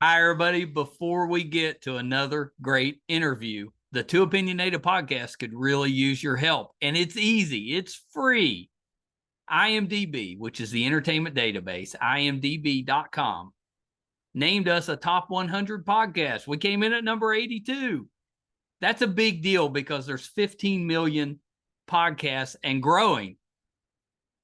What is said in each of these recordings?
Hi, everybody. Before we get to another great interview, the Two Opinionated podcast could really use your help. And it's easy, it's free. IMDb, which is the entertainment database, imdb.com, named us a top 100 podcast. We came in at number 82. That's a big deal because there's 15 million podcasts and growing.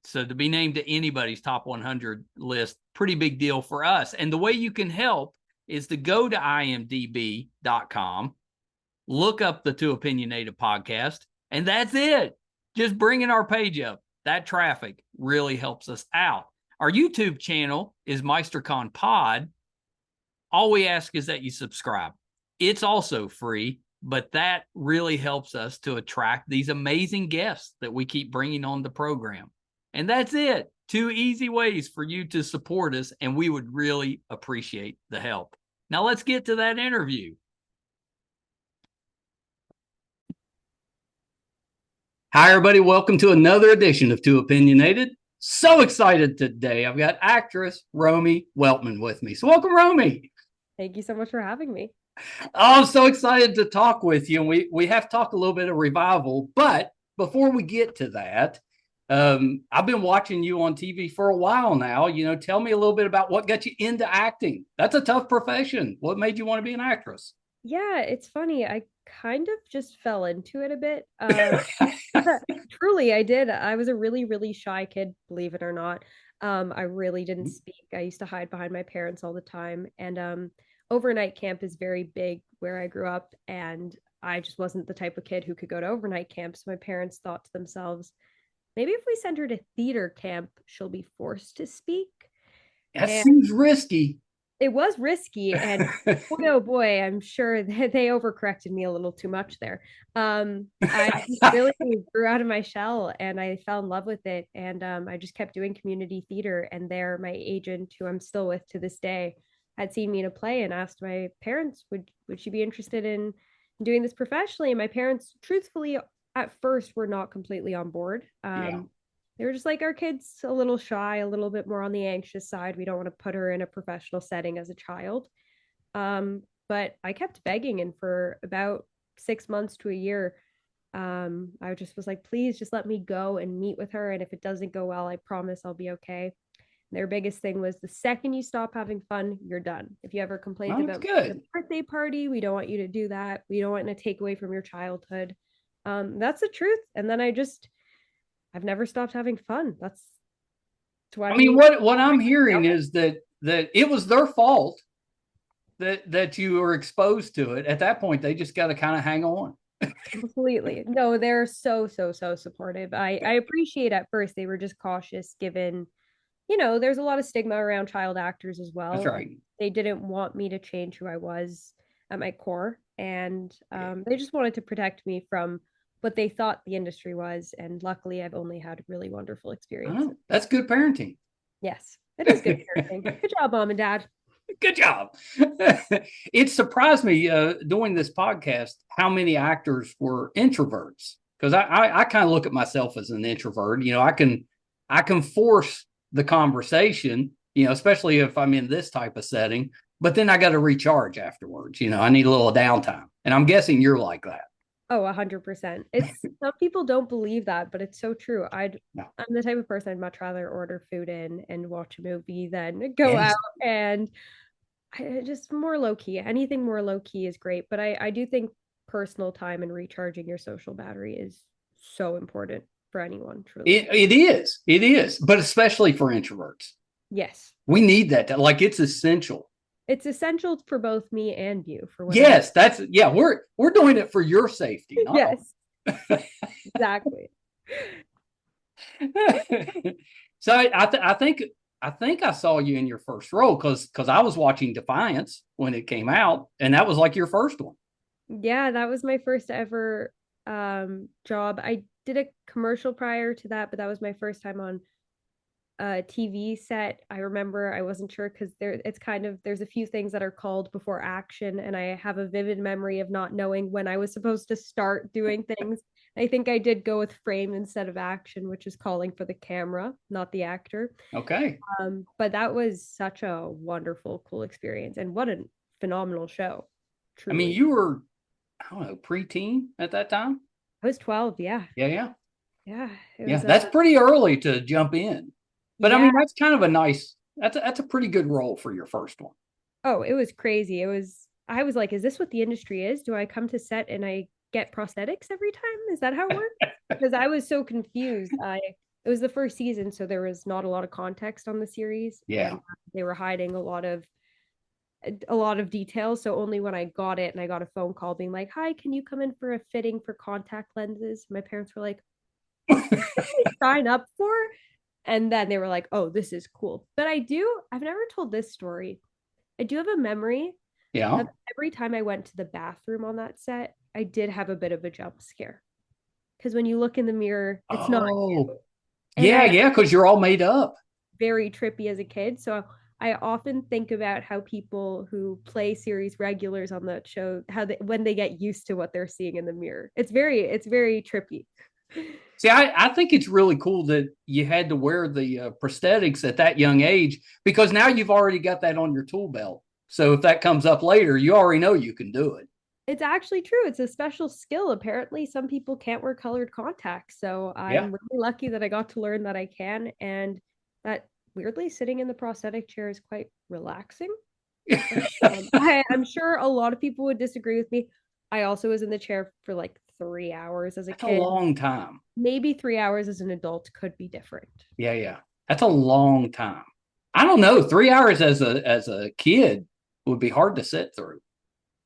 So to be named to anybody's top 100 list, pretty big deal for us. And the way you can help is to go to imdb.com, look up the Two Opinionated podcast, and that's it. Just bringing our page up. That traffic really helps us out. Our YouTube channel is MeisterCon Pod. All we ask is that you subscribe. It's also free, but that really helps us to attract these amazing guests that we keep bringing on the program. And that's it. Two easy ways for you to support us, and we would really appreciate the help. Now let's get to that interview. Hi, everybody. Welcome to another edition of Two Opinionated. So excited today. I've got actress Romy Weltman with me. So welcome, Romy. Thank you so much for having me. Oh, I'm so excited to talk with you. And we have to talk a little bit of revival. But before we get to that, I've been watching you on TV for a while now. Tell me a little bit about what got you into acting. That's a tough profession. What made you want to be an actress? Yeah, it's funny. I kind of just fell into it a bit. Truly, I did. I was a really, really shy kid, believe it or not. I really didn't speak. I used to hide behind my parents all the time. And overnight camp is very big where I grew up. And I just wasn't the type of kid who could go to overnight camp. So my parents thought to themselves, maybe if we send her to theater camp, she'll be forced to speak. That seems risky. It was risky, and boy oh boy, I'm sure that they overcorrected me a little too much there. I really grew out of my shell and I fell in love with it, and I just kept doing community theater. And there my agent, who I'm still with to this day, had seen me in a play and asked my parents, would she be interested in doing this professionally? And my parents, truthfully, at first were not completely on board. Yeah. They were just like, our kid's a little shy, a little bit more on the anxious side. We don't want to put her in a professional setting as a child. But I kept begging, and for about 6 months to a year, I just was like, please just let me go and meet with her. And if it doesn't go well, I promise I'll be okay. Their biggest thing was, the second you stop having fun, you're done. If you ever complained Well, that's about the good. birthday party, we don't want you to do that. We don't want to take away from your childhood. That's the truth. And then I've never stopped having fun. That's I mean, 20. what I'm hearing is that it was their fault that you were exposed to it. At that point, they just got to kind of hang on. Completely. No, they're so, so, so supportive. I appreciate at first they were just cautious, given, there's a lot of stigma around child actors as That's well. And right. they didn't want me to change who I was at my core. And Yeah. they just wanted to protect me from what they thought the industry was. And luckily, I've only had really wonderful I experiences. know. That's good parenting. Yes, it is good parenting. Good job, mom and dad. Good job. It surprised me doing this podcast how many actors were introverts, because I kind of look at myself as an introvert. I can force the conversation, especially if I'm in this type of setting, but then I got to recharge afterwards. I need a little downtime, and I'm guessing you're like that. Oh, 100%. It's some people don't believe that, but it's so true. No. I'm the type of person I'd much rather order food in and watch a movie than go out, Yes. and just more low key. Anything more low key is great, but I do think personal time and recharging your social battery is so important for anyone, truly. It is. It is. But especially for introverts. Yes. We need that. Like, it's essential. It's essential for both me and you for whatever. Yes, yeah, we're doing it for your safety, not Yes, exactly. so I think I saw you in your first role because I was watching Defiance when it came out, and that was like your first one. Yeah, that was my first ever job. I did a commercial prior to that, but that was my first time on TV set, I remember I wasn't sure because there's a few things that are called before action, and I have a vivid memory of not knowing when I was supposed to start doing things. I think I did go with frame instead of action, which is calling for the camera, not the actor. Okay. But that was such a wonderful, cool experience, and what a phenomenal show, I mean, truly. you were, I don't know, preteen at that time? I was 12, yeah. Yeah, yeah. Yeah, it Yeah, was that's pretty early to jump in. But I yeah. mean, that's kind of a nice, that's a pretty good role for your first one. Oh, it was crazy. I was like, is this what the industry is? Do I come to set and I get prosthetics every time? Is that how it works? Because I was so confused. It was the first season, so there was not a lot of context on the series, Yeah. and they were hiding a lot of details. So only when I got it and I got a phone call being like, "Hi, can you come in for a fitting for contact lenses?" My parents were like, "Is this what we sign up for?" And then they were like, "Oh, this is cool." But I've never told this story. I do have a memory Yeah. of every time I went to the bathroom on that set, I did have a bit of a jump scare. Because when you look in the mirror, it's not. Oh, And yeah, I yeah, because you're all made up. very trippy as a kid. So I often think about how people who play series regulars on that show, how they when they get used to what they're seeing in the mirror. It's very trippy. See, I think it's really cool that you had to wear the prosthetics at that young age because now you've already got that on your tool belt. So if that comes up later, you already know you can do it. It's actually true. It's a special skill. Apparently, some people can't wear colored contacts. So Yeah. I'm really lucky that I got to learn that I can. And that weirdly, sitting in the prosthetic chair is quite relaxing. I'm sure a lot of people would disagree with me. I also was in the chair for like 3 hours as a That's a kid. long time. Maybe 3 hours as an adult could be different. Yeah, yeah. That's a long time. I don't know. 3 hours as a kid would be hard to sit through.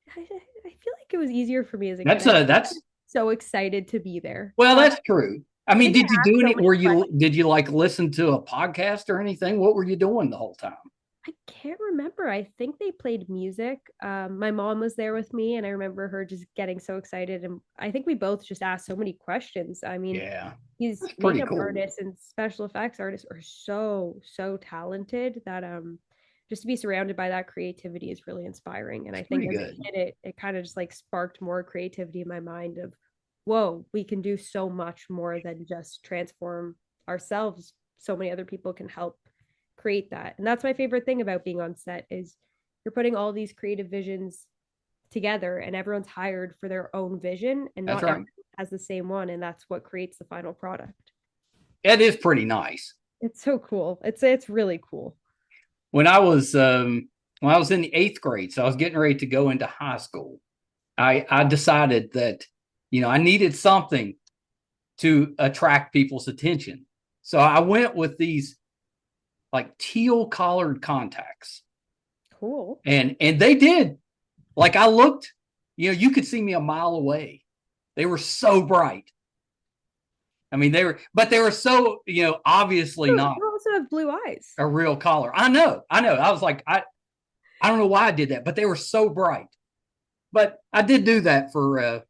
I feel like it was easier for me as a kid. That's I a was that's so excited to be there. well, But that's true. I I mean, think I did you do asked so any many questions. did you like listen to a podcast or anything? What were you doing the whole time? I can't remember. I think they played music. My mom was there with me, and I remember her just getting so excited. And I think we both just asked so many questions. I mean, Yeah. these That's pretty makeup cool. artists and special effects artists are so talented that just to be surrounded by that creativity is really inspiring. And I It's think pretty as good. a kid, it kind of just like sparked more creativity in my mind of, whoa, we can do so much more than just transform ourselves. So many other people can help create that. And that's my favorite thing about being on set is you're putting all these creative visions together and everyone's hired for their own vision and That's not right. everyone has the same one, and that's what creates the final product. It is pretty nice. It's so cool. It's really cool. When I was in the eighth grade, so I was getting ready to go into high school, I decided that, I needed something to attract people's attention. So I went with these like teal collared contacts. Cool. And they did. Like I looked, you could see me a mile away. They were so bright. I mean, but they were so, obviously You not also have blue eyes. a real collar. I know. I was like, I don't know why I did that, but they were so bright. But I did do that for a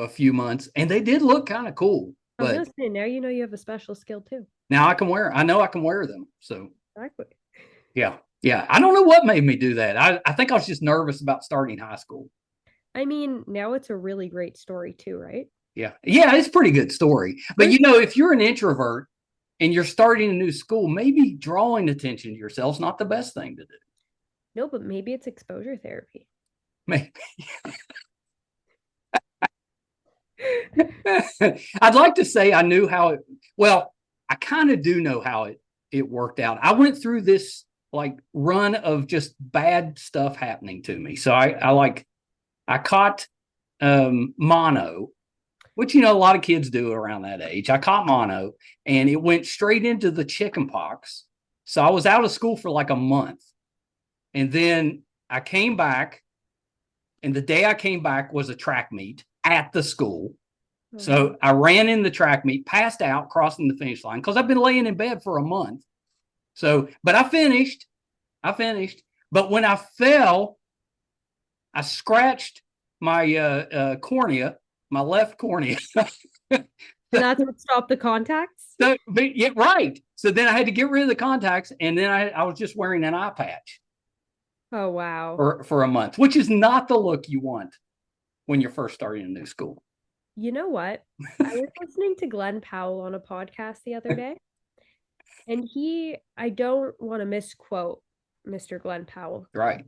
few months, and they did look kind of cool. I was But gonna say, now you know you have a special skill too. now I know I can wear them. So Exactly. yeah. Yeah. I don't know what made me do that. I think I was just nervous about starting high school. I mean, now it's a really great story too, right? Yeah. Yeah, it's a pretty good story. But There's if you're an introvert and you're starting a new school, maybe drawing attention to yourself is not the best thing to do. no, but maybe it's exposure therapy. Maybe. I'd like to say I knew how it, well, I kind of do know how it worked out. I went through this like run of just bad stuff happening to me. So I caught mono, which a lot of kids do around that age. I caught mono and it went straight into the chicken pox. So I was out of school for like a month. And then I came back, and the day I came back was a track meet at the school. So I ran in the track meet, passed out, crossing the finish line because I've been laying in bed for a month. So, but I finished. But when I fell, I scratched my cornea, my left cornea. And that's what stopped the contacts? So, but, yeah, right. So then I had to get rid of the contacts, and then I was just wearing an eye patch Oh, wow. for a month, which is not the look you want when you're first starting a new school. You know what? I was listening to Glenn Powell on a podcast the other day, and I don't want to misquote Mr. Glenn Powell. Right.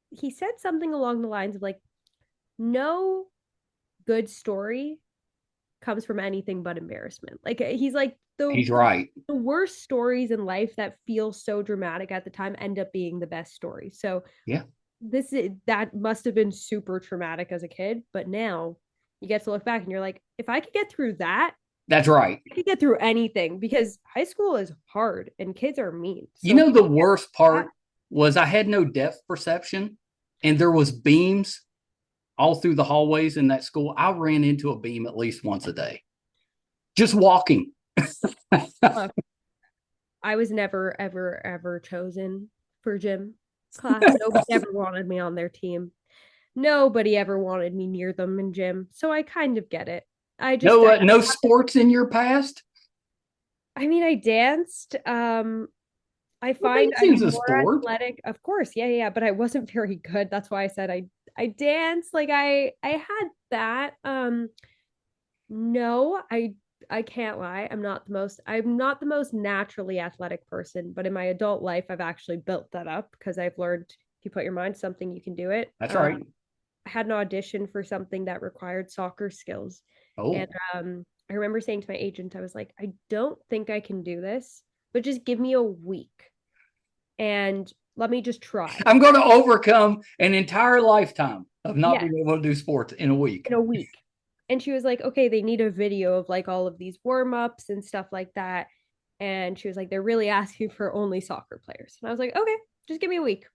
He said something along the lines of like, no good story comes from anything but embarrassment. Like he's like He's right. the worst stories in life that feel so dramatic at the time end up being the best stories. So Yeah. that must have been super traumatic as a kid, but now you get to look back and you're like, if I could get through that, That's right. I could get through anything because high school is hard and kids are mean. You So know, the worst part was I had no depth perception, and there was beams all through the hallways in that school. I ran into a beam at least once a day, just walking. look, I was never, ever, ever chosen for gym class. Nobody ever wanted me on their team. Nobody ever wanted me near them in gym. So I kind of get it. No sports in your past. I mean, I danced. I Well, find dancing's I'm a more sport. athletic. Of course, yeah, yeah, but I wasn't very good. That's why I said I danced. Like I had that. No, I can't lie. I'm not the most naturally athletic person, but in my adult life, I've actually built that up because I've learned if you put your mind to something, you can do it. That's right. I had an audition for something that required soccer skills. And Oh, I remember saying to my agent, I was like, I don't think I can do this, but just give me a week and let me just try. I'm going to overcome an entire lifetime of not Yes, being able to do sports in a week. in a week. And she was like, okay, they need a video of like all of these warm ups and stuff like that. And she was like, they're really asking for only soccer players. And I was like, okay, just give me a week.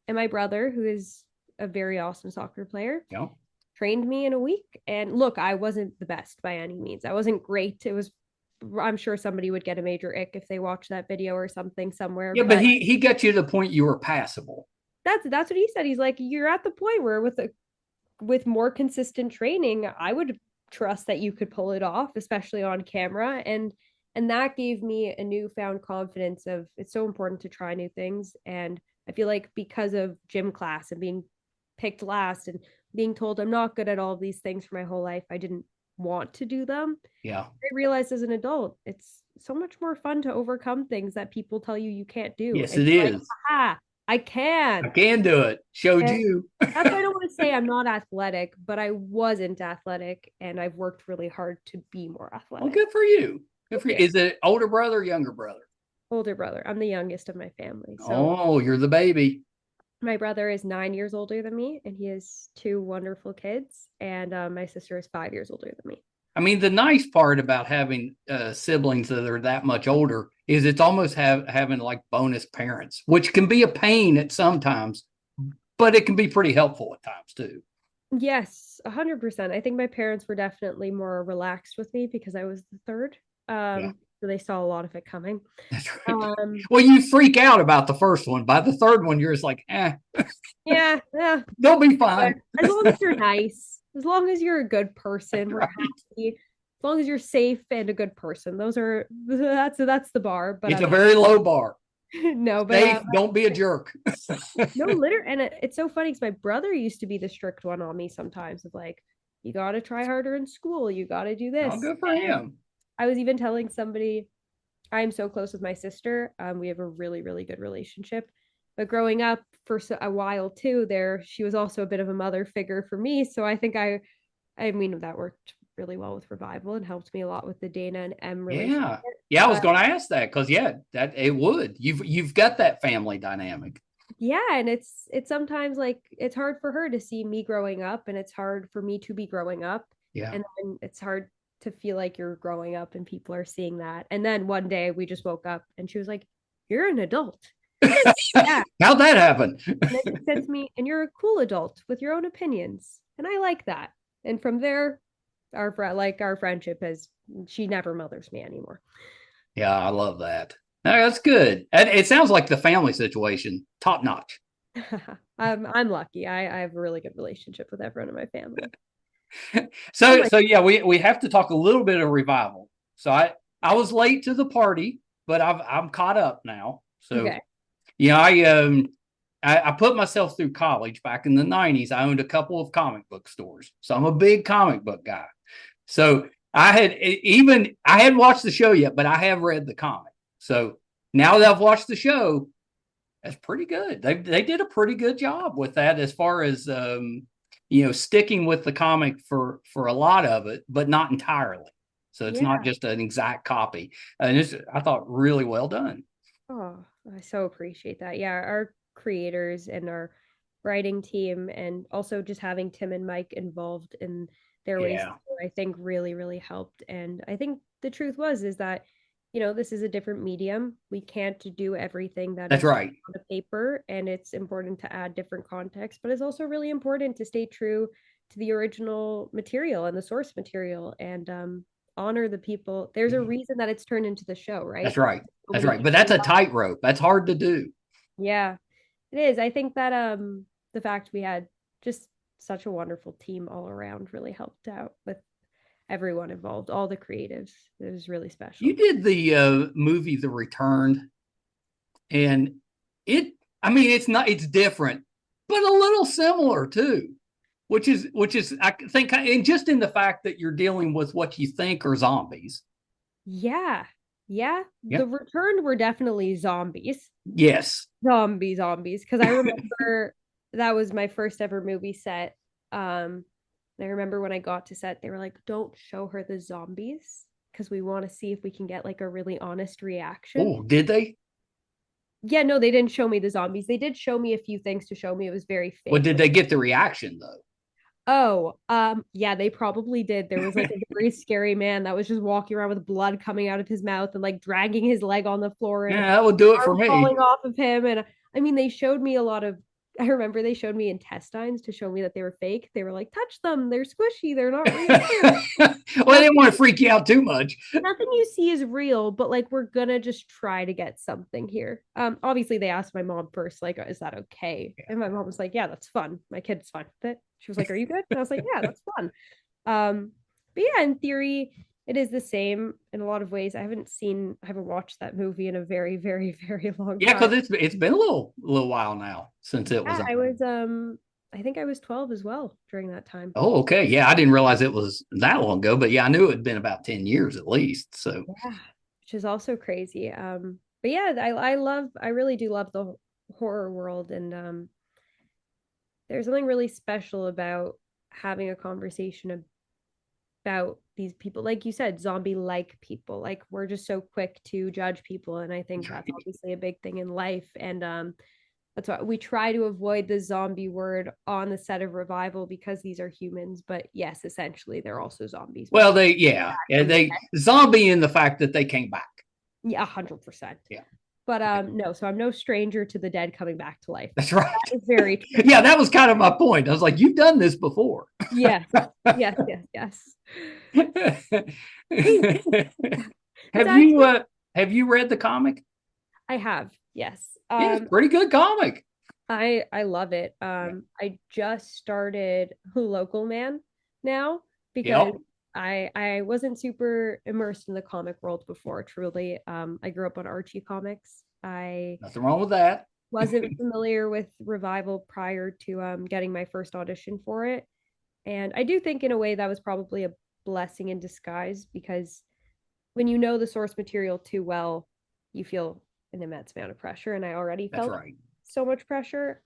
And my brother, who is a very awesome soccer player, Yeah. trained me in a week. And look, I wasn't the best by any means. I wasn't great. I'm sure somebody would get a major ick if they watch that video or something somewhere. Yeah, but But he got you to the point you were passable. that's what he said. He's like, you're at the point where with more consistent training, I would trust that you could pull it off, especially on camera. And that gave me a newfound confidence of it's so important to try new things. And I feel like because of gym class and being picked last and being told I'm not good at all of these things for my whole life, I didn't want to do them. Yeah. I realized as an adult, it's so much more fun to overcome things that people tell you you can't do. Yes, And it you're like, is. ah, I I can. can do it. Showed And you. that's why I don't want to say I'm not athletic, but I wasn't athletic and I've worked really hard to be more Well, athletic. good for you. Good Thank for you. you. Is it older brother or younger brother? Older brother. I'm the youngest of my family. So Oh, you're the baby. my brother is 9 years older than me and he has two wonderful kids. And my sister is 5 years older than me. I mean, the nice part about having siblings that are that much older is it's almost having like bonus parents, which can be a pain at sometimes, but it can be pretty helpful at times too. Yes, 100%. I think my parents were definitely more relaxed with me because I was the third. Yeah, So they saw a lot of it coming. that's right. Um, Well, you freak out about the first one. By the third one, you're just like, yeah, yeah. they'll be fine. As long as you're nice, as long as you're a good person, we're Right. happy. As long as you're safe and a good person, that's the bar. But It's a very low bar. no, but Safe, don't be a jerk. no, literally, and it's so funny because my brother used to be the strict one on me sometimes of like, you got to try harder in school, you got to do Oh, this. good for And him. I was even telling somebody, I'm so close with my sister. We have a really, really good relationship. But growing up for a while too, she was also a bit of a mother figure for me. So I think I mean, that worked really well with Revival and helped me a lot with the Dana and Em relationship. Yeah. Yeah, I was But going to ask that because yeah, that it would. You've got that family dynamic. yeah, and it's sometimes like it's hard for her to see me growing up, and it's hard for me to be growing up, Yeah. and then it's hard to feel like you're growing up and people are seeing that. And then one day we just woke up and she was like, "You're an adult." Yeah. How'd that happen? And then she said to me, and you're a cool adult with your own opinions. And I like that. And from there, our friendship has she never mothers me anymore. Yeah, I love that. No, that's good. And it sounds like the family situation, top notch. I'm lucky. I have a really good relationship with everyone in my family. Oh So yeah, we have to talk a little bit of revival. So I was late to the party, but I'm caught up now. So okay. yeah, I put myself through college back in the 90s. I owned a couple of comic book stores. So I'm a big comic book guy. So I hadn't watched the show yet, but I have read the comic. So now that I've watched the show, that's pretty good. They did a pretty good job with that as far as sticking with the comic for a lot of it, but not entirely. So it's not Yeah. just an exact copy. And I thought really well done. Oh, I so appreciate that. Yeah, our creators and our writing team, and also just having Tim and Mike involved in their ways, Yeah, I think really, really helped. And I think the truth is that, this is a different medium. We can't do everything that that's is right. on the paper, and it's important to add different context, but it's also really important to stay true to the original material and the source material, and honor the people. There's a reason that it's turned into the show, right? That's right. So That's many right. But people that's a love. tightrope. That's hard to do. Yeah, it is. I think that the fact we had just such a wonderful team all around really helped out with everyone involved, all the creatives. It was really You special. did the movie The Returned, and I mean, it's different, but a little similar too, which is I think, and just in the fact that you're dealing with what you think are zombies. Yeah. Yeah. Yeah. The Returned were definitely zombies. Yes. Zombies. Because I remember that was my first ever movie set. Um, and I remember when I got to set, they were like, don't show her the zombies because we want to see if we can get like a really honest reaction. Oh, did they? Yeah, no, they didn't show me the zombies. They did show me a few things to show me it was very Well, fake. did Like, they get the reaction though? oh, yeah, they probably did. There was like a very scary man that was just walking around with blood coming out of his mouth and like dragging his leg on the floor and Yeah, that would do it for arm me. falling off of him. And I mean, they showed me a lot of. I remember they showed me intestines to show me that they were fake. They were like, touch them, they're squishy, they're not real. Well, I didn't Nothing want to freak you out too much. nothing you see is real, but like we're gonna just try to get something here. Obviously they asked my mom first, like, is that okay? And my mom was like, yeah, that's fun. My kid's fine with it. She was like, are you good? And I was like, yeah, that's fun. But yeah, in theory, it is the same in a lot of ways. I haven't watched that movie in a very, very, very long Yeah, time. because it's been a little while now since it was Yeah, on. I think I was 12 as well during that time. Oh, okay. Yeah, I didn't realize it was that long ago, but yeah, I knew it had been about 10 years at least. So Yeah, which is also crazy. But yeah, I really do love the horror world, and there's something really special about having a conversation about these people, like you said, zombie-like people. Like we're just so quick to judge people, and I think that's obviously a big thing in life. And that's why we try to avoid the zombie word on the set of Revival because these are humans. But yes, essentially, they're also zombies. We well, come they back yeah, yeah, from the they zombie in the fact that they came back. Yeah, 100%. Yeah. But no, so I'm no stranger to the dead coming back to life. That's right. That is very true. Yeah, that was kind of my point. I was like, you've done this before. Yes. Yes, yes, yes. Hey, it's have you actually uh have you read the comic? I have. Yes. Yeah, it's a pretty good comic. I love it. Yeah. I just started Local Man now because Yep. I wasn't super immersed in the comic world before, truly. I grew up on Archie comics. I Nothing wrong with that. wasn't familiar with Revival prior to getting my first audition for it. And I do think in a way that was probably a blessing in disguise because when you know the source material too well, you feel an immense amount of pressure. And I already That's felt right. so much pressure.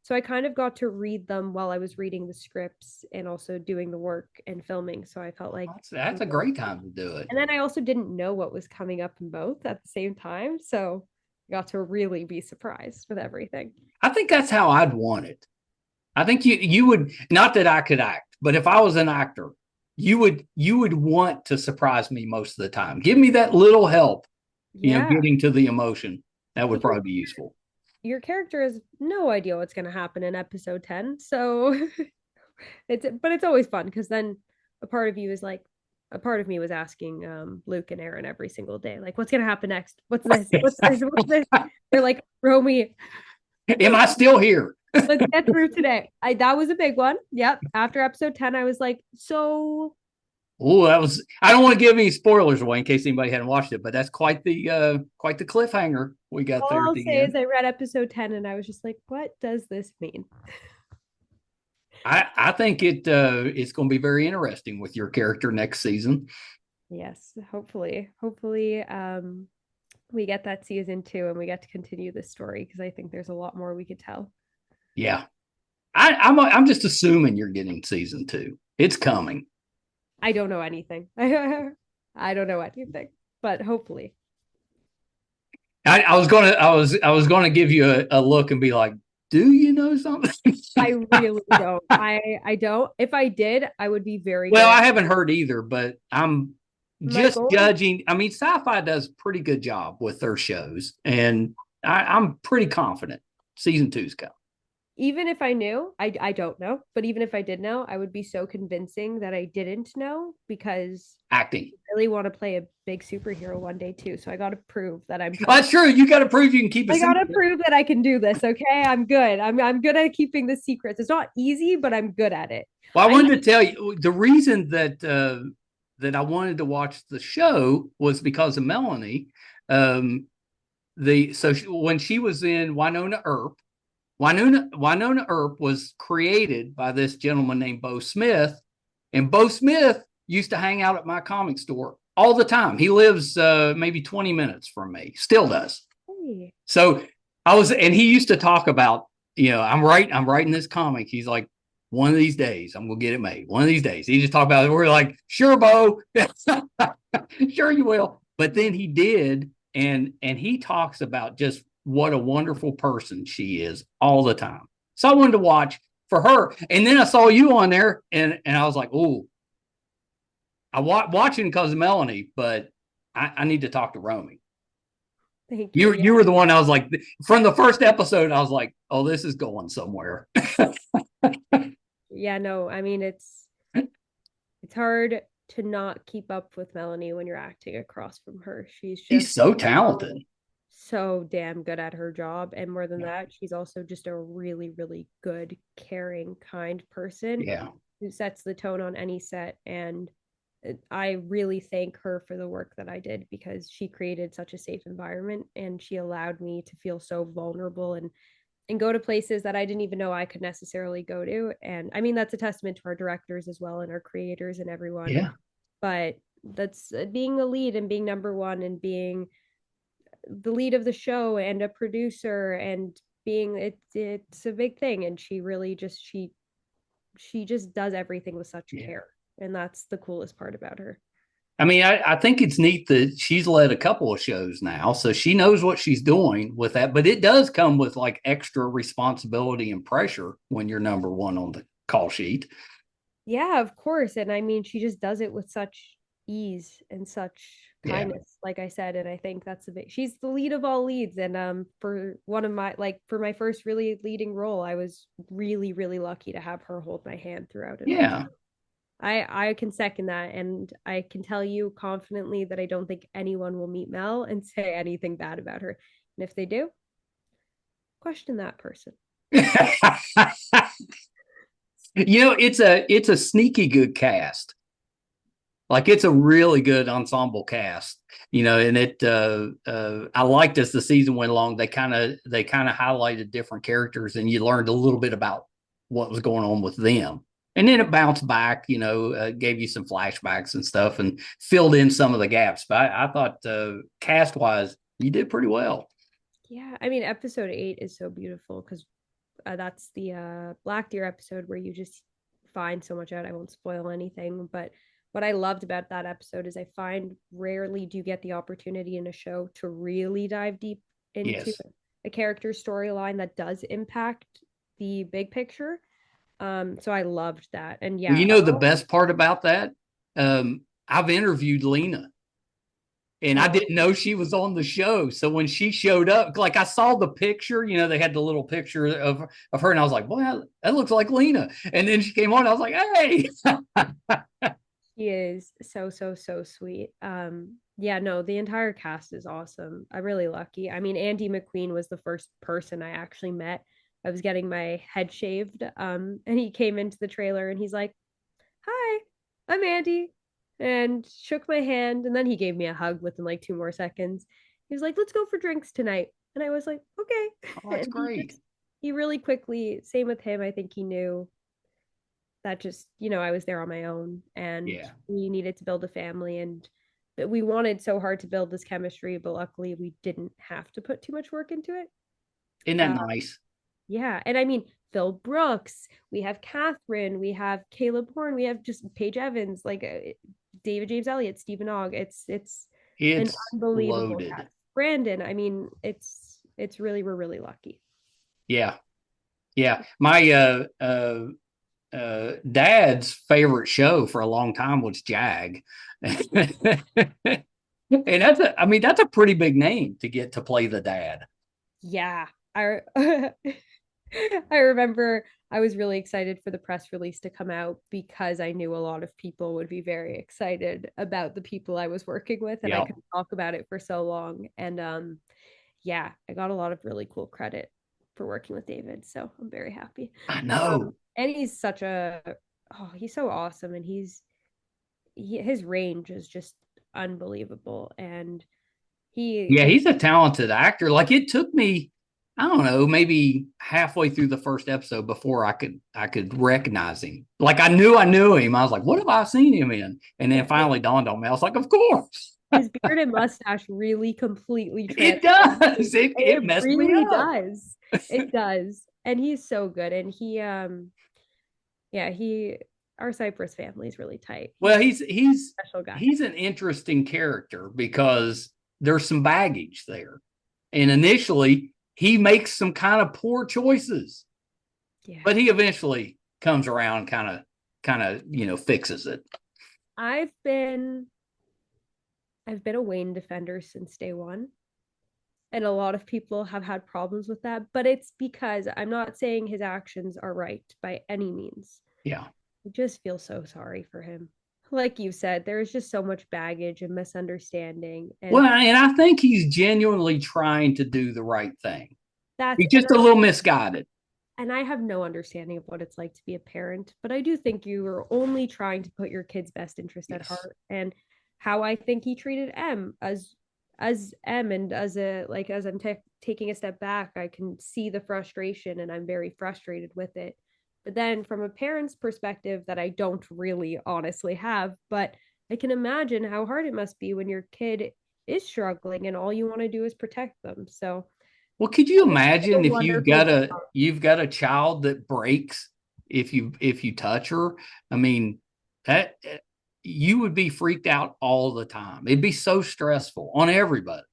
So I kind of got to read them while I was reading the scripts and also doing the work and filming. So I felt like, That's a great time to do it. and then I also didn't know what was coming up in both at the same time. So I got to really be surprised with everything. I think that's how I'd want it. I think you would, not that I could act, but if I was an actor, you would want to surprise me most of the time. Give me that little help, Yeah. getting to the emotion. That would Because probably be useful. your character has no idea what's going to happen in episode 10. So it's always fun because then a part of you is like, a part of me was asking Luke and Aaron every single day, like, what's going to happen next? What's this? What's this? What's this? They're like, Romy, Am I still here? Let's get through today. That was a big one. Yep. After episode 10, I was like, so Oh, that was. I don't want to give any spoilers away in case anybody hadn't watched it, but that's quite the cliffhanger we got all there at I'll the say is end. I read episode 10 and I was just like, what does this mean? I think it's going to be very interesting with your character next season. Yes, hopefully. Hopefully, we get that season 2 and we get to continue this story because I think there's a lot more we could tell. Yeah, I'm just assuming you're getting season 2. It's coming. I don't know anything. I don't know anything, but hopefully. I was gonna give you a look and be like, do you know something? I really don't. I don't. If I did, I would be very good Well, at I haven't heard either, but I'm my just goal. judging. I mean, SYFY does a pretty good job with their shows, and I'm pretty confident season two's coming. Even if I knew, I don't know, but even if I did know, I would be so convincing that I didn't know because Acting. I really want to play a big superhero one day too. So I got to prove that I'm Well, good. that's true. You got to prove you can keep a I got to secret. prove that I can do this. Okay, I'm good. I'm good at keeping the secrets. It's not easy, but I'm good at it. Well, I I wanted to tell you the reason that I wanted to watch the show was because of Melanie. Um, when she was in Winona Earp was created by this gentleman named Bo Smith, and Bo Smith used to hang out at my comic store all the time. He lives maybe 20 minutes from me, still does. hey, So and he used to talk about, I'm writing this comic. He's like, one of these days, I'm gonna get it made. One of these days, he just talked about it. We're like, sure, Bo, sure you will. But then he did, and he talks about just what a wonderful person she is all the time. So I wanted to watch for her, and then I saw you on there, and I was like, oh, watching because of Melanie, but I need to talk to Romy. thank you. You were the one I was like from the first episode. I was like, oh, this is going somewhere. Yeah, no, I mean it's hard to not keep up with Melanie when you're acting across from her. She's She's just so talented. so damn good at her job. And more than Yeah, that, she's also just a really, really good, caring, kind person yeah, who sets the tone on any set. And I really thank her for the work that I did because she created such a safe environment and she allowed me to feel so vulnerable and go to places that I didn't even know I could necessarily go to. And I mean, that's a testament to our directors as well and our creators and everyone. yeah. But that's being a lead and being number one and being the lead of the show and a producer and being it's a big thing. And she really just she just does everything with such Yeah. care. And that's the coolest part about her. I mean, I think it's neat that she's led a couple of shows now, so she knows what she's doing with that. But it does come with like extra responsibility and pressure when you're number one on the call sheet. Yeah, of course. And I mean, she just does it with such ease and such Yeah, kindness, like I said. And I think that's a bit, she's the lead of all leads. And for one of my, like, for my first really leading role, I was really, really lucky to have her hold my hand throughout it all. yeah. I can second that. And I can tell you confidently that I don't think anyone will meet Mel and say anything bad about her. And if they do, question that person. It's a sneaky good cast. Like it's a really good ensemble cast, and I liked as the season went along, they kind of highlighted different characters and you learned a little bit about what was going on with them. And then it bounced back, gave you some flashbacks and stuff and filled in some of the gaps. But I thought cast wise, you did pretty well. Yeah, I mean, episode 8 is so beautiful because that's the Black Deer episode where you just find so much out. I won't spoil anything, but what I loved about that episode is I find rarely do you get the opportunity in a show to really dive deep into Yes. a character storyline that does impact the big picture. So I loved that, and Well, yeah, the best part about that, I've interviewed Lena and I oh, didn't know she was on the show. So when she showed up, like I saw the picture, they had the little picture of her, and I was like, "Boy, that looks like Lena." And then she came on, I was like, "Hey!" she is so so so sweet. Yeah, no, the entire cast is awesome. I'm really lucky. I mean, Andy McQueen was the first person I actually met I was getting my head shaved. And he came into the trailer and he's like, "Hi, I'm Andy," and shook my hand. And then he gave me a hug within like 2 more seconds. He was like, "Let's go for drinks tonight." And I was like, "Okay." Oh, that's And great. he really quickly, same with him, I think he knew that just, I was there on my own and Yeah. we needed to build a family, and that we wanted so hard to build this chemistry, but luckily we didn't have to put too much work into it. Isn't that Uh, nice? yeah. And I mean, Phil Brooks, we have Catherine, we have Caleb Horn, we have just Paige Evans, like David James Elliott, Stephen Ogg. It's an It's unbelievable loaded. cast. Brandon, I mean, it's really, we're really lucky. Yeah. Yeah. My dad's favorite show for a long time was Jag. And I mean, that's a pretty big name to get to play the dad. Yeah. I I remember I was really excited for the press release to come out because I knew a lot of people would be very excited about the people I was working with, and I Yeah. could talk about it for so long. And yeah, I got a lot of really cool credit for working with David, so I'm very happy. I know. And he's such a he's so awesome, and his range is just unbelievable, and Yeah, he he's a talented actor. Like it took me, I don't know, maybe halfway through the first episode before I could recognize him. Like I knew him. I was like, what have I seen him in? And then yeah, finally dawned on me. I was like, of course. his beard and mustache really completely It transform. does. It It messed me really up. does. It does. And he's so good. And yeah, our Cypress family is really tight. Well, He's a he's special guy. he's an interesting character because there's some baggage there. And initially he makes some kind of poor choices, Yeah. but he eventually comes around, fixes it. I've been I've been a Wayne defender since day one. And a lot of people have had problems with that, but it's because I'm not saying his actions are right by any means. Yeah. I just feel so sorry for him. Like you said, there's just so much baggage and misunderstanding. Well, And and I think he's genuinely trying to do the right thing. that's He's just a little misguided. and I have no understanding of what it's like to be a parent, but I do think you are only trying to put your kid's best interest at Yes. heart. And how I think he treated Em as Em, and as a like as I'm taking a step back, I can see the frustration, and I'm very frustrated with it. But then from a parent's perspective that I don't really honestly have, but I can imagine how hard it must be when your kid is struggling and all you want to do is protect them. So Well, could you it's a imagine if wonderful job. you've got a child that breaks if you touch her? I mean, that you would be freaked out all the time. It'd be so stressful on everybody.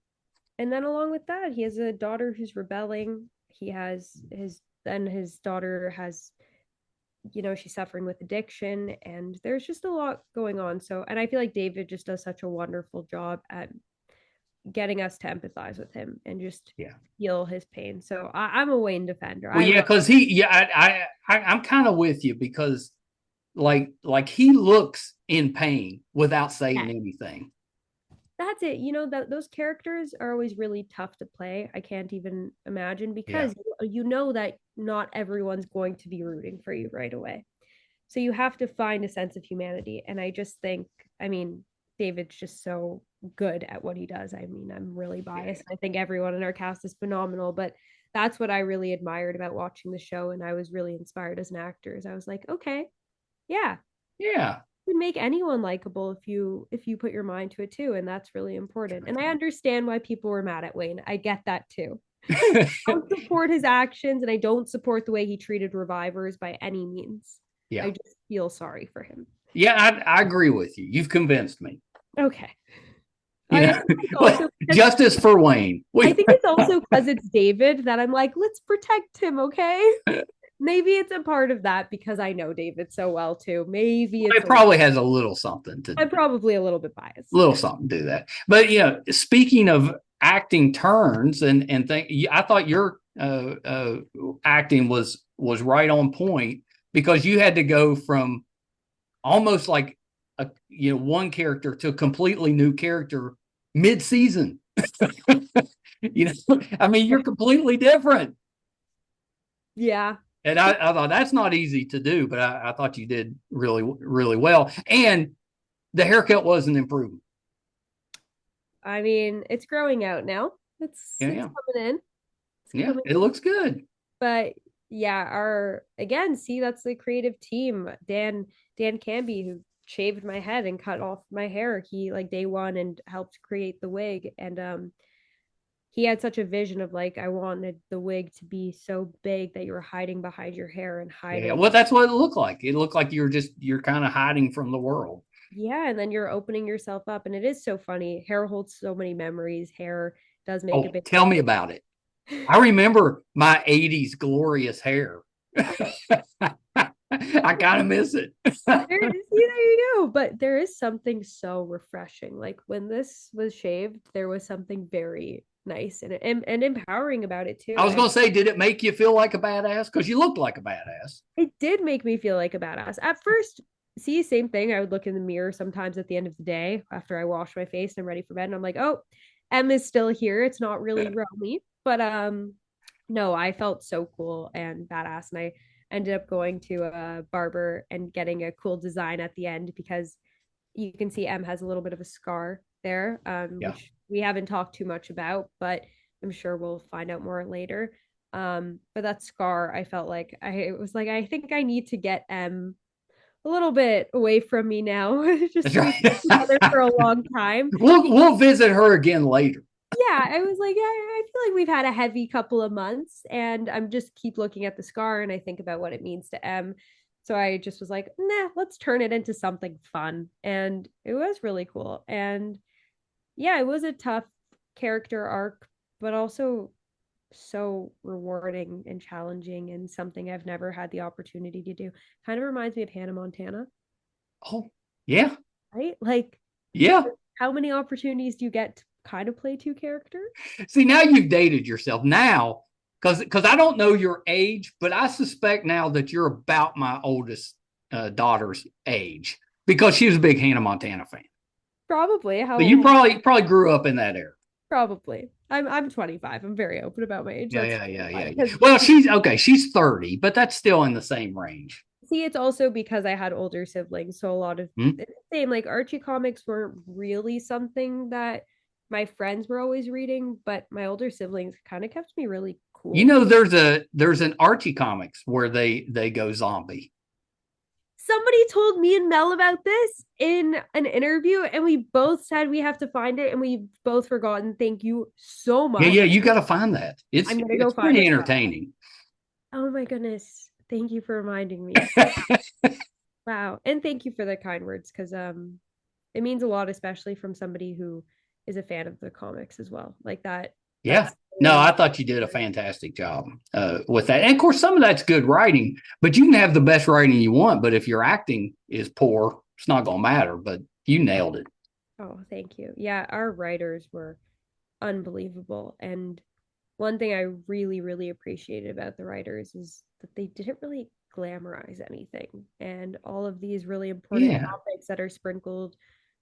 And then along with that, he has a daughter who's rebelling. He has his daughter has, she's suffering with addiction, and there's just a lot going on. So, and I feel like David just does such a wonderful job at getting us to empathize with him and just Yeah. feel his pain. So I'm a Wayne defender. Well, I yeah, love because I'm kind of with you because like he looks in pain without saying that. anything. That's it. That those characters are always really tough to play. I can't even imagine, Yeah. because you know that not everyone's going to be rooting for you right away. So you have to find a sense of humanity. And I just think, I mean, David's just so good at what he does. I mean, I'm really Yeah. biased. I think everyone in our cast is phenomenal, but that's what I really admired about watching the show. And I was really inspired as an actor. Is I was like, okay, yeah, Yeah. you can make anyone likable if you put your mind to it too. And that's really important. And I understand why people were mad at Wayne. I get that too. I don't support his actions, and I don't support the way he treated revivers by any means. Yeah. I just feel sorry for him. Yeah, I agree with you. You've convinced me. Okay. You I know, think it's also justice for Wayne. I think it's also because it's David that I'm like, let's protect him, okay? Maybe it's a part of that because I know David so well too. Maybe it's It probably has a little something to I'm probably a little bit biased. little something to do that. But speaking of acting turns and think, I thought your acting was right on point because you had to go from almost like one character to a completely new character mid-season. I mean, you're completely different. Yeah. And I thought that's not easy to do, but I thought you did really, really well. And the haircut was an improvement. I mean, it's growing out now. It's Yeah. coming in. It's Yeah. coming. It looks good. But yeah, our again, see, that's the creative team. Dan Canby, who shaved my head and cut off my hair. He like day one and helped create the wig. And he had such a vision of like, I wanted the wig to be so big that you were hiding behind your hair and Yeah. hiding. Well, that's what it looked like. It looked like you're kind of hiding from the world. Yeah, and then you're opening yourself up. And it is so funny. Hair holds so many memories. Hair does make a Oh, big tell me difference. about it. I remember my 80s glorious hair. I kind of miss it. There, see, there you go. But there is something so refreshing. Like when this was shaved, there was something very nice and empowering about it too. I was And going to say, did it make you feel like a badass? Because you looked like a badass. it did make me feel like a badass. At first, see, same thing. I would look in the mirror sometimes at the end of the day after I wash my face and I'm ready for bed. And I'm like, oh, Em is still here. It's not really Romy. But no, I felt so cool and badass. And I ended up going to a barber and getting a cool design at the end because you can see Em has a little bit of a scar there, Yeah. which we haven't talked too much about, but I'm sure we'll find out more later. But that scar, I felt like I was like, I think I need to get Em a little bit away from me now. That's Just we've right. been together for a long time. We'll visit her again later. Yeah, I was like, yeah, I feel like we've had a heavy couple of months, and I'm just keep looking at the scar and I think about what it means to Em. So I just was like, nah, let's turn it into something fun. And it was really cool. And yeah, it was a tough character arc, but also so rewarding and challenging and something I've never had the opportunity to do. Kind of reminds me of Hannah Montana, Oh, yeah. right? Like, Yeah. how many opportunities do you get to kind of play two characters? See, now you've dated yourself. Now, because I don't know your age, but I suspect now that you're about my oldest daughter's age because she was a big Hannah Montana fan. Probably. How But you old? probably grew up in that era. Probably. I'm 25. I'm very open about my age. Yeah, That's yeah, yeah, yeah, fine. yeah. Because Well, she's okay. She's 30, but that's still in the same range. see, it's also because I had older siblings, so a lot of Hmm? it's the same. Like Archie comics weren't really something that my friends were always reading, but my older siblings kind of kept me really You cool. know, there's an Archie comics where they go zombie. Somebody told me and Mel about this in an interview, and we both said we have to find it, and we both forgotten. Thank you so Yeah, much. yeah, you got to find that. I'm gonna go It's find pretty it. entertaining. Oh my goodness. Thank you for reminding me. Wow. And thank you for the kind words because it means a lot, especially from somebody who is a fan of the comics as well. Like that, Yeah. that's No, really I thought you did a fantastic job with that. And of course, some of that's good writing, but you can have the best writing you want. But if your acting is poor, it's not going to matter. But you nailed it. oh, thank you. Yeah, our writers were unbelievable. And one thing I really, really appreciated about the writers is that they didn't really glamorize anything. And all of these really important Yeah. topics that are sprinkled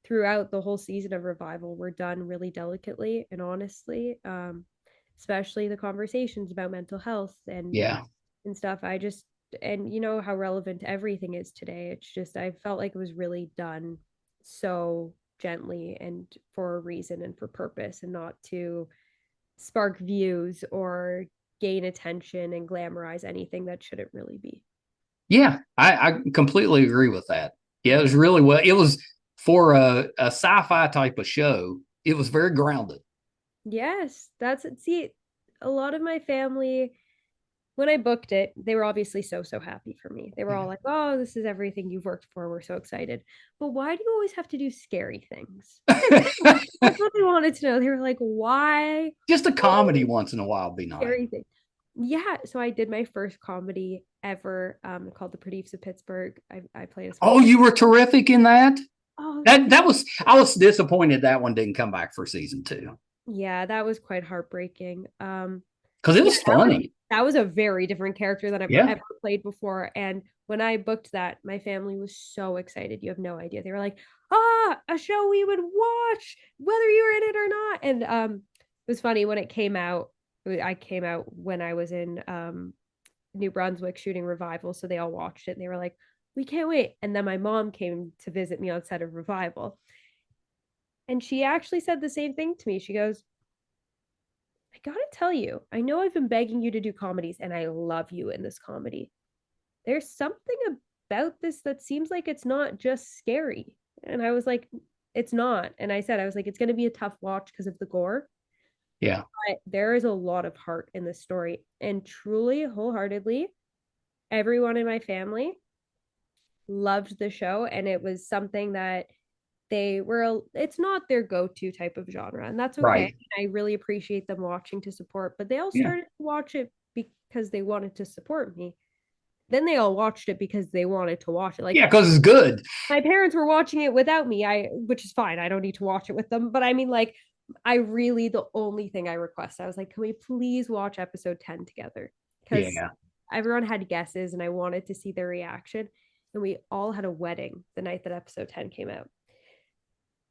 throughout the whole season of Revival were done really delicately and honestly. Especially the conversations about mental health Yeah. and stuff. I just and you know how relevant everything is today. It's just I felt like it was really done so gently and for a reason and for purpose and not to spark views or gain attention and glamorize anything that shouldn't really be. Yeah. I completely agree with that. Yeah. It was really well. It was for a sci fi type of show, it was very grounded. Yes, that's it. See, a lot of my family, when I booked it, they were obviously so happy for me. They were all Yeah. like, "Oh, this is everything you've worked for. We're so excited." But why do you always have to do scary things? That's what they wanted to know. They were like, "Why Just a comedy once in a while would be nice. scary things?" Yeah, so I did my first comedy ever, called The Pretty of Pittsburgh. I played a small. Oh, you were terrific in that. Oh, That was I was disappointed that one didn't come back for season two yeah, that was quite heartbreaking. because it Yeah, was funny. that was a very different character than I've Yeah, ever played before. And when I booked that, my family was so excited. You have no idea. They were like, "Ah, a show we would watch, whether you were in it or not." And it was funny when it came out. I came out when I was in New Brunswick shooting Revival, so they all watched it and they were like, we can't wait. And then my mom came to visit me on set of Revival. And she actually said the same thing to me. She goes, I gotta tell you, I know I've been begging you to do comedies and I love you in this comedy. There's something about this that seems like it's not just scary. And I was like, it's not. And I was like, it's going to be a tough watch because of the gore. Yeah. But there is a lot of heart in this story. And truly, wholeheartedly, everyone in my family loved the show. And it was something that it's not their go-to type of genre. And that's okay. Right. I really appreciate them watching to support, but they all Yeah. started to watch it because they wanted to support me. Then they all watched it because they wanted to watch it. Like, yeah, because it's good. My parents were watching it without me, which is fine. I don't need to watch it with them. But I mean, like, the only thing I request, I was like, can we please watch episode 10 together? Because Yeah. everyone had guesses and I wanted to see their reaction. And we all had a wedding the night that episode 10 came out.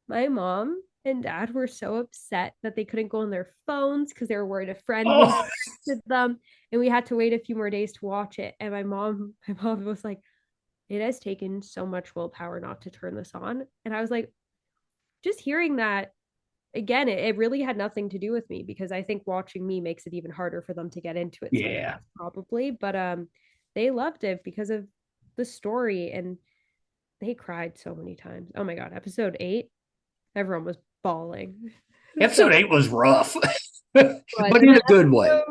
My mom and dad were so upset that they couldn't go on their phones because they were worried a friend would visit them, and we had to wait a few more days to watch it. And my mom was like, it has taken so much willpower not to turn this on. And I was like, just hearing that again, it really had nothing to do with me, because I think watching me makes it even harder for them to get into it. Yeah. Probably, but they loved it because of the story, and they cried so many times. Oh my god, episode 8, everyone was bawling. Episode 8 was rough, but in a good way.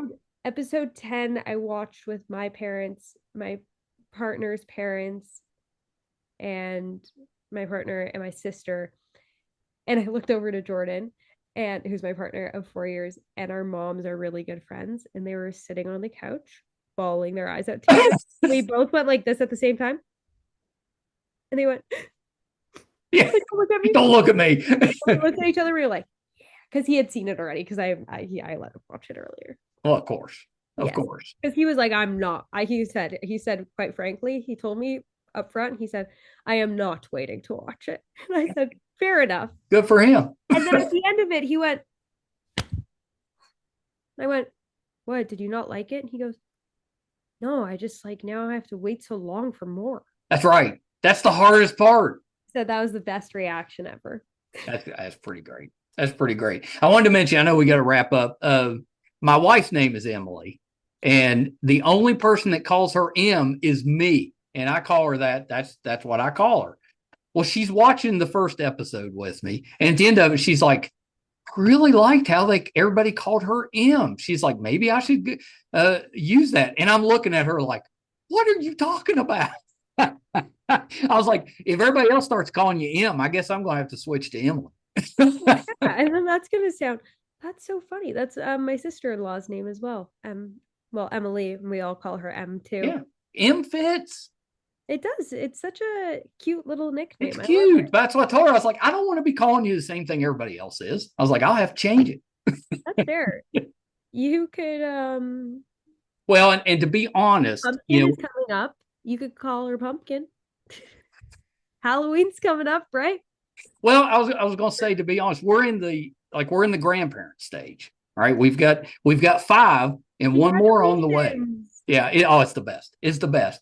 Episode 10, I watched with my parents, my partner's parents, and my partner and my sister. And I looked over to Jordan, and who's my partner of 4 years, and our moms are really good friends, and they were sitting on the couch, bawling their eyes out together. We both went like this at the same time, and they went, "Yeah, like, don't look at me." Don't look at me. We looked at each other. We were like, "Yeah," because he had seen it already. Because I let him watch it earlier. Well, of course, because he was like, I'm not. He said quite frankly, he told me up front, he said, I am not waiting to watch it. And I said, fair enough. Good for him. And then at the end of it, he went, I went, what, did you not like it? And he goes, no, I just like, now I have to wait so long for more. That's right. That's the hardest part. So that was the best reaction ever. That's pretty great. That's pretty great. I wanted to mention, I know we got to wrap up. My wife's name is Emily, and the only person that calls her Em is me. And I call her that. That's what I call her. Well, she's watching the first episode with me, and at the end of it, she's like, really liked how everybody called her Em. She's like, maybe I should use that. And I'm looking at her like, what are you talking about? I was like, if everybody else starts calling you Em, I guess I'm going to have to switch to Emily. Yeah, and then that's so funny. That's my sister-in-law's name as well. Well, Emily, and we all call her Em too. Yeah, Em fits. It does. It's such a cute little nickname. It's cute. That's what I told her. I was like, I don't want to be calling you the same thing everybody else is. I was like, I'll have to change it. That's fair. You could well, and to be honest, Pumpkin is coming up. You could call her Pumpkin. Halloween's coming up, right? Well, I was going to say, to be honest, we're in the grandparent stage. All right, we've got 5 and one more on the way. Yeah, it's the best. It's the best.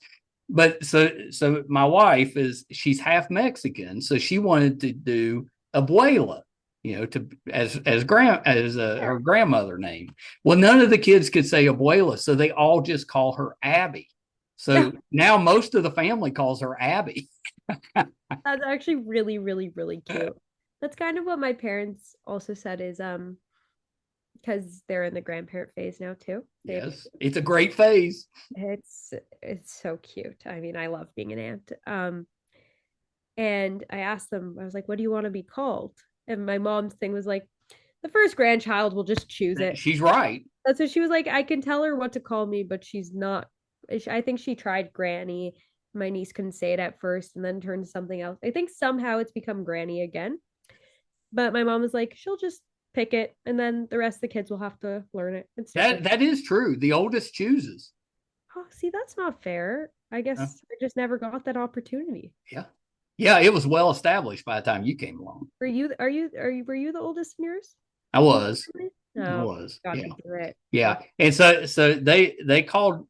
But so my wife she's half Mexican, so she wanted to do abuela, as her grandmother name. Well, none of the kids could say abuela, so they all just call her Abby. So now most of the family calls her Abby. That's actually really, really, really cute. That's kind of what my parents also said, is because they're in the grandparent phase now too. Yes, it's a great phase. It's so cute. I mean, I love being an aunt. And I asked them, I was like, what do you want to be called? And my mom's thing was like, the first grandchild will just choose it. She's right. That's what she was like. I can tell her what to call me, but she's not. I think she tried Granny. My niece couldn't say it at first and then turned to something else. I think somehow it's become Granny again. But my mom was like, she'll just pick it, and then the rest of the kids will have to learn it. That is true. The oldest chooses. Oh, see, that's not fair. I guess I just never got that opportunity. Yeah, it was well established by the time you came along. Were you the oldest in yours? I was. No, I was. got to do it. Yeah. And so they called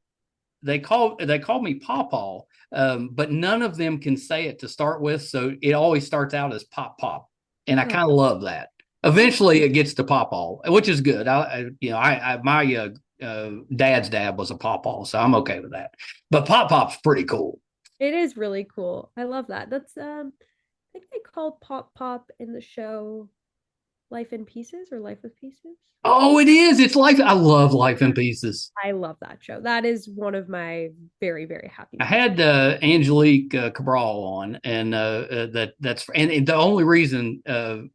they call me Pawpaw, but none of them can say it to start with, so it always starts out as Pop Pop, and I kind of love that. Eventually, it gets to Pawpaw, which is good. My dad's dad was a Pawpaw, so I'm okay with that. But Pop Pop's pretty cool. It is really cool. I love that. That's I think they call Pop Pop in the show Life in Pieces or Life with Pieces. Oh, it is. It's like I love Life in Pieces. I love that show. That is one of my very, very happy I moments. had Angelique Cabral on, and and the only reason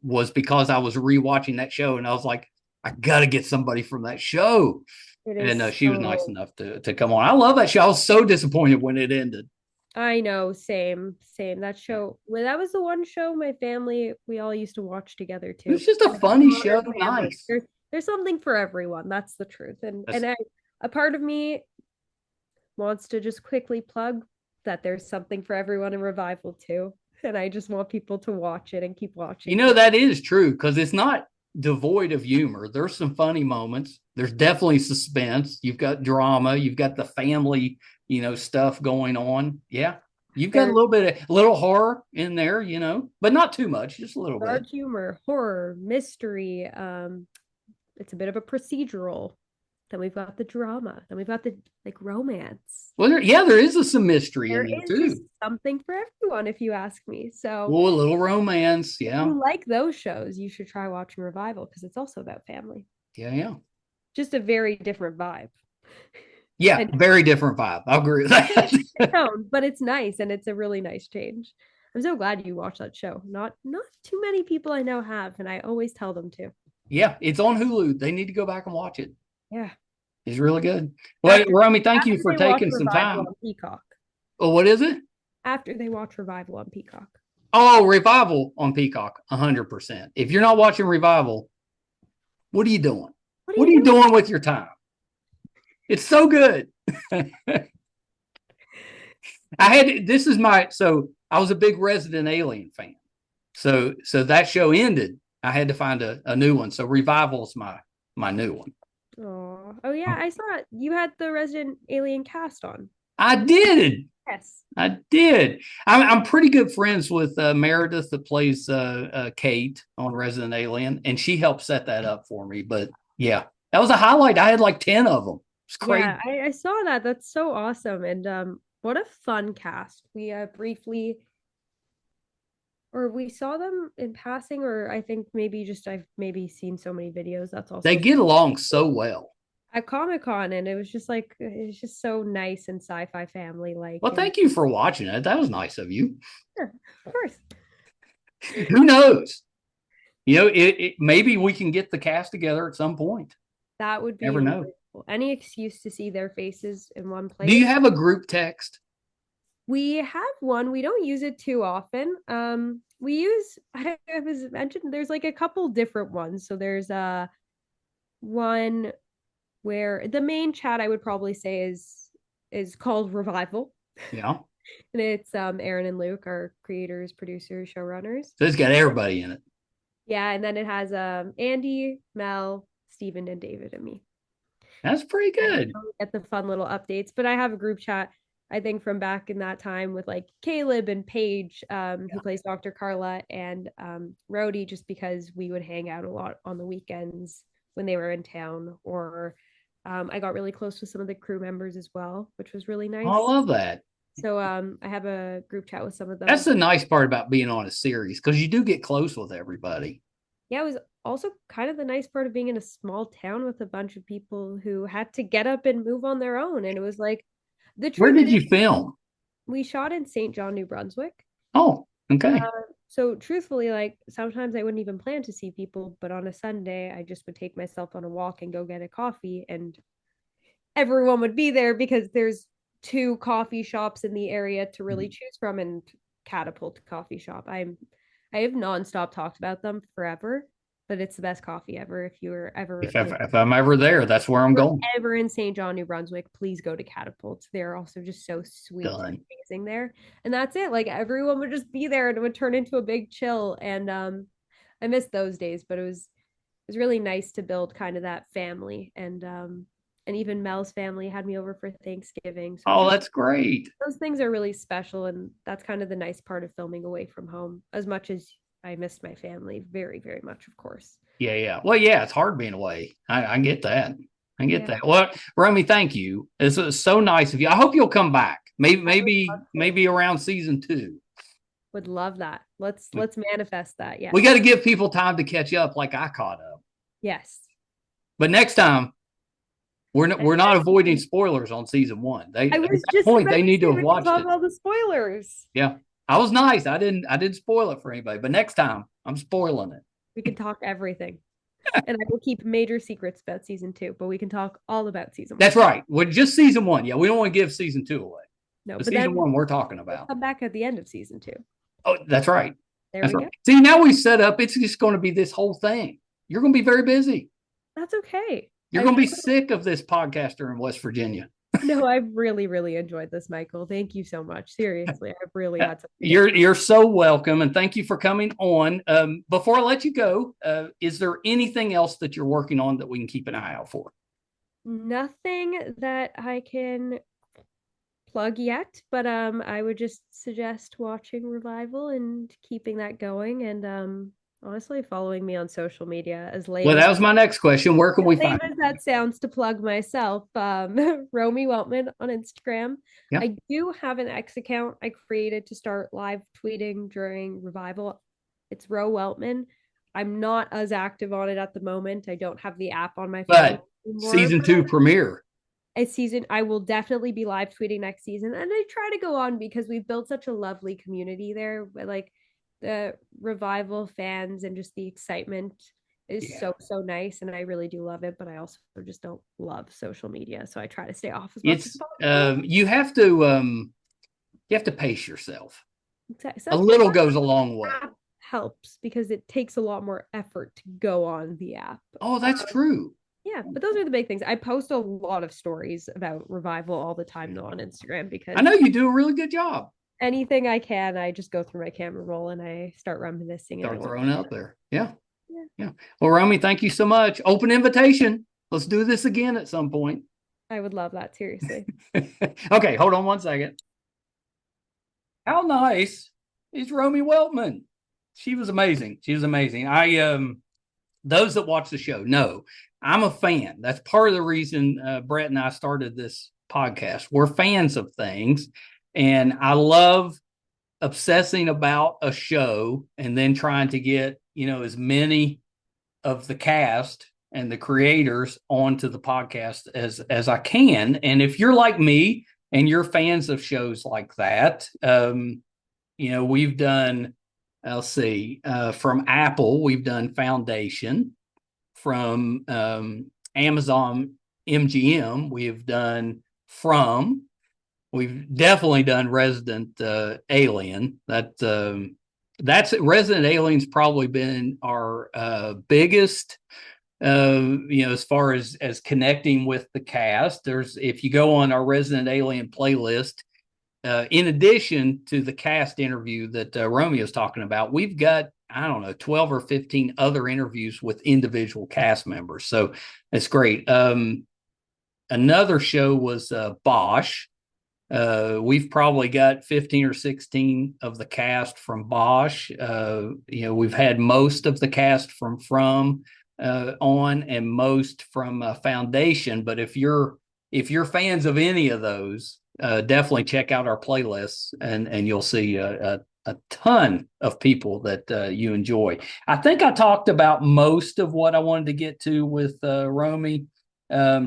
was because I was rewatching that show, and I was like, I gotta get somebody from that show, It and is she was nice enough to come on. I love that show. I was so disappointed when it ended. I know, same, same. That show, well, that was the one show my family we all used to watch together It was too. just a Like funny show, Modern Family. nice. There's something for everyone. That's the truth. That's, A part of me wants to just quickly plug that there's something for everyone in Revival too. And I just want people to watch it and keep watching. that is true because it's not devoid of humor. There's some funny moments. There's definitely suspense. You've got drama. You've got the family, stuff going on. Yeah. You've got a little horror in there, but not too much, just a little bit. Dark humor, horror, mystery. It's a bit of a procedural. Then we've got the drama. Then we've got the romance. Well, there is some mystery in there too. Just something for everyone, if you ask me. So, a little romance, yeah. If you like those shows, you should try watching Revival because it's also about family. Yeah. Just a very different vibe. Yeah, very different vibe. I agree with that. But it's nice, and it's a really nice change. I'm so glad you watched that show. Not too many people I know have, and I always tell them to. Yeah, it's on Hulu. They need to go back and watch it. Yeah. It's really good. Well, Romy, thank you for taking some time. On Peacock. Oh, what is it? After they watch Revival on Peacock. Oh, Revival on Peacock, 100%. If you're not watching Revival, what are you doing? What are you doing with your time? It's so good. I was a big Resident Alien fan. So that show ended. I had to find a new one. So Revival's my new one. Oh yeah, I saw it. You had the Resident Alien cast on. I did. Yes, I did. I'm pretty good friends with Meredith that plays Kate on Resident Alien, and she helped set that up for me. But yeah, that was a highlight. I had like 10 of them. It's crazy. Yeah, I saw that. That's so awesome. And what a fun cast. We we saw them in passing, or I think I've maybe seen so many videos. That's also they get along so well at Comic-Con, and it's just so nice and sci-fi family like. Well, thank you for watching it. That was nice of you. Sure, of course. Who knows? Maybe we can get the cast together at some point. That would be never know. Cool. Any excuse to see their faces in one place. Do you have a group text? We have one. We don't use it too often. We use, I was mentioned, there's like a couple different ones. So there's one where the main chat I would probably say is called Revival. Yeah. And it's Aaron and Luke, our creators, producers, showrunners. So it's got everybody in it. Yeah, and then it has Andy, Mel, Steven, and David, and me. That's pretty good. Get the fun little updates, but I have a group chat, I think, from back in that time with like Caleb and Paige, who plays Dr. Carla, and Rhodey, just because we would hang out a lot on the weekends when they were in town. Or I got really close with some of the crew members as well, which was really nice. I love that. So I have a group chat with some of them. That's the nice part about being on a series, because you do get close with everybody. Yeah, it was also kind of the nice part of being in a small town with a bunch of people who had to get up and move on their own. And it was like, the truth. Where did you film? We shot in St. John, New Brunswick. Oh, okay. So truthfully, like sometimes I wouldn't even plan to see people, but on a Sunday, I just would take myself on a walk and go get a coffee, and everyone would be there because there's 2 coffee shops in the area to really choose from, and Catapult Coffee Shop. I have nonstop talked about them forever, but it's the best coffee ever. If you're ever if I'm ever there, that's where I'm going. Ever in St. John, New Brunswick, please go to Catapult. They're also just so sweet and amazing there. And that's it. Like everyone would just be there and it would turn into a big chill. And I miss those days, but it was really nice to build kind of that family. And and even Mel's family had me over for Thanksgiving. So Oh, just that's great. those things are really special, and that's kind of the nice part of filming away from home. As much as I missed my family very, very much, of course. Yeah, yeah. Well, yeah, it's hard being away. I get that. I get Yeah, that. Well, Romy, thank you. This was so nice of you. I hope you'll come back. Maybe, I would love to. maybe around season 2. Would love that. Let's manifest that. We Yes. got to give people time to catch up, like I caught up. Yes. But next time, And we're not avoiding spoilers on season 1. They I at was that just point about they to need to say have we can watched talk it. all the spoilers. Yeah, I was nice. I didn't spoil it for anybody. But next time, I'm spoiling it. We can talk everything. And I will keep major secrets about season 2, but we can talk all about season 1. That's right. Well, just season 1. Yeah, we don't want to give season 2 away. No, The but season then 1 we're talking we'll about. come back at the end of season 2. Oh, that's right. There That's we right. go. See, now we set up. It's just going to be this whole thing. You're going to be very busy. That's okay. You're going to be sick of this podcaster in West Virginia. No, I've really, really enjoyed this, Michael. Thank you so much. Seriously, I've really had some. You're so welcome, and thank you for coming on. Before I let you go, is there anything else that you're working on that we can keep an eye out for? Nothing that I can plug yet, but I would just suggest watching Revival and keeping that going, and honestly following me on social media. As lame Well, as that was my next question. Where can we find you? that sounds to plug myself, Romy Weltman on Instagram. Yeah. I do have an X account I created to start live tweeting during Revival. It's Ro Weltman. I'm not as active on it at the moment. I don't have the app on my phone But anymore. season 2 premiere. I will definitely be live tweeting next season, and I try to go on because we've built such a lovely community there. Like the Revival fans and just the excitement is so nice, and I really do love it. But I also just don't love social media, so I try to stay off as much as possible. You have to pace yourself. Exactly. A little goes a long way. Helps because it takes a lot more effort to go on the app. Oh, that's true. Yeah, but those are the big things. I post a lot of stories about Revival all the time though on Instagram because I know you do a really good job. Anything I can, I just go through my camera roll and I start reminiscing. Start throwing out there. Yeah. Well, Romy, thank you so much. Open invitation. Let's do this again at some point. I would love that, seriously. Okay, hold on one second. How nice is Romy Weltman? She was amazing. She was amazing. Those that watch the show know I'm a fan. That's part of the reason Brett and I started this podcast. We're fans of things, and I love obsessing about a show and then trying to get as many of the cast and the creators onto the podcast as I can. And if you're like me and you're fans of shows like that, we've done. Let's see. From Apple, we've done Foundation. From Amazon MGM, we've done From. We've definitely done Resident Alien. That's Resident Alien's probably been our biggest. As far as connecting with the cast. If you go on our Resident Alien playlist. In addition to the cast interview that Romeo is talking about, we've got, 12 or 15 other interviews with individual cast members. So it's great. Another show was Bosch. We've probably got 15 or 16 of the cast from Bosch. We've had most of the cast from on and most from Foundation. But if you're fans of any of those, definitely check out our playlists and you'll see a ton of people that you enjoy. I think I talked about most of what I wanted to get to with Romy.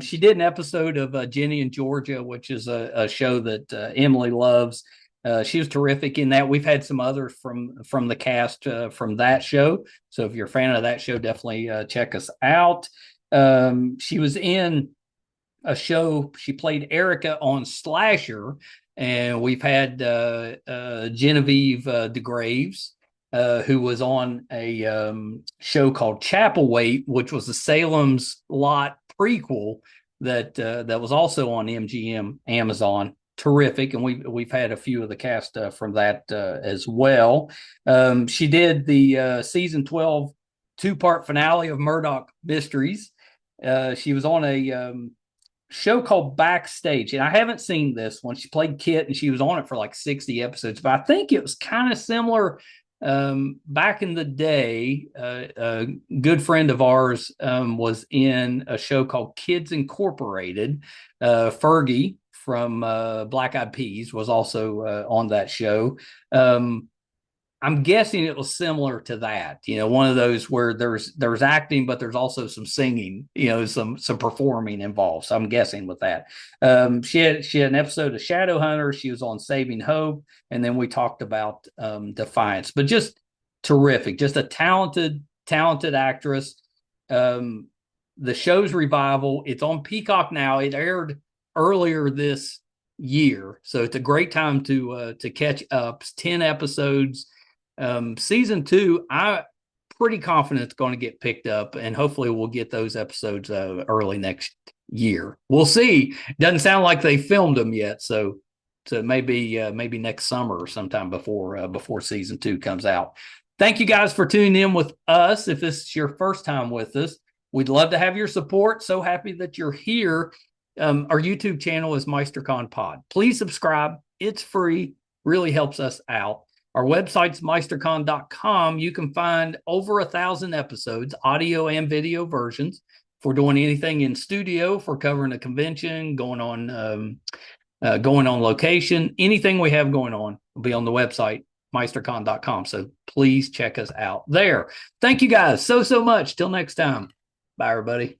She did an episode of Ginny and Georgia, which is a show that Emily loves. She was terrific in that. We've had some others from the cast from that show. So if you're a fan of that show, definitely check us out. She was in a show. She played Erica on Slasher, and we've had Genevieve DeGraves, who was on a show called Chapelwaite, which was the Salem's Lot prequel that was also on MGM Amazon. Terrific, and we've had a few of the cast from that as well. She did the season 12 2-part finale of Murdoch Mysteries. She was on show called Backstage, and I haven't seen this one. She played Kit, and she was on it for like 60 episodes, but I think it was kind of similar. Back in the day, a good friend of ours was in a show called Kids Incorporated. Fergie from Black Eyed Peas was also on that show. I'm guessing it was similar to that, one of those where there's acting, but there's also some singing, some performing involved. So I'm guessing with that. She had an episode of Shadowhunter. She was on Saving Hope, and then we talked about Defiance. But just terrific, just a talented actress. The show's revival. It's on Peacock now. It aired earlier this year, so it's a great time to catch up. It's 10 episodes. Season 2, I'm pretty confident it's going to get picked up, and hopefully we'll get those episodes early next year. We'll see. Doesn't sound like they filmed them yet, so maybe next summer or sometime before season 2 comes out. Thank you guys for tuning in with us. If this is your first time with us, we'd love to have your support. So happy that you're here. Our YouTube channel is MeisterCon Pod. Please subscribe. It's free. Really helps us out. Our website's meistercon.com. You can find over 1,000 episodes, audio and video versions. If we're doing anything in studio, if we're covering a convention, going on location, anything we have going on will be on the website, meistercon.com. So please check us out there. Thank you guys so much. Till next time. Bye, everybody.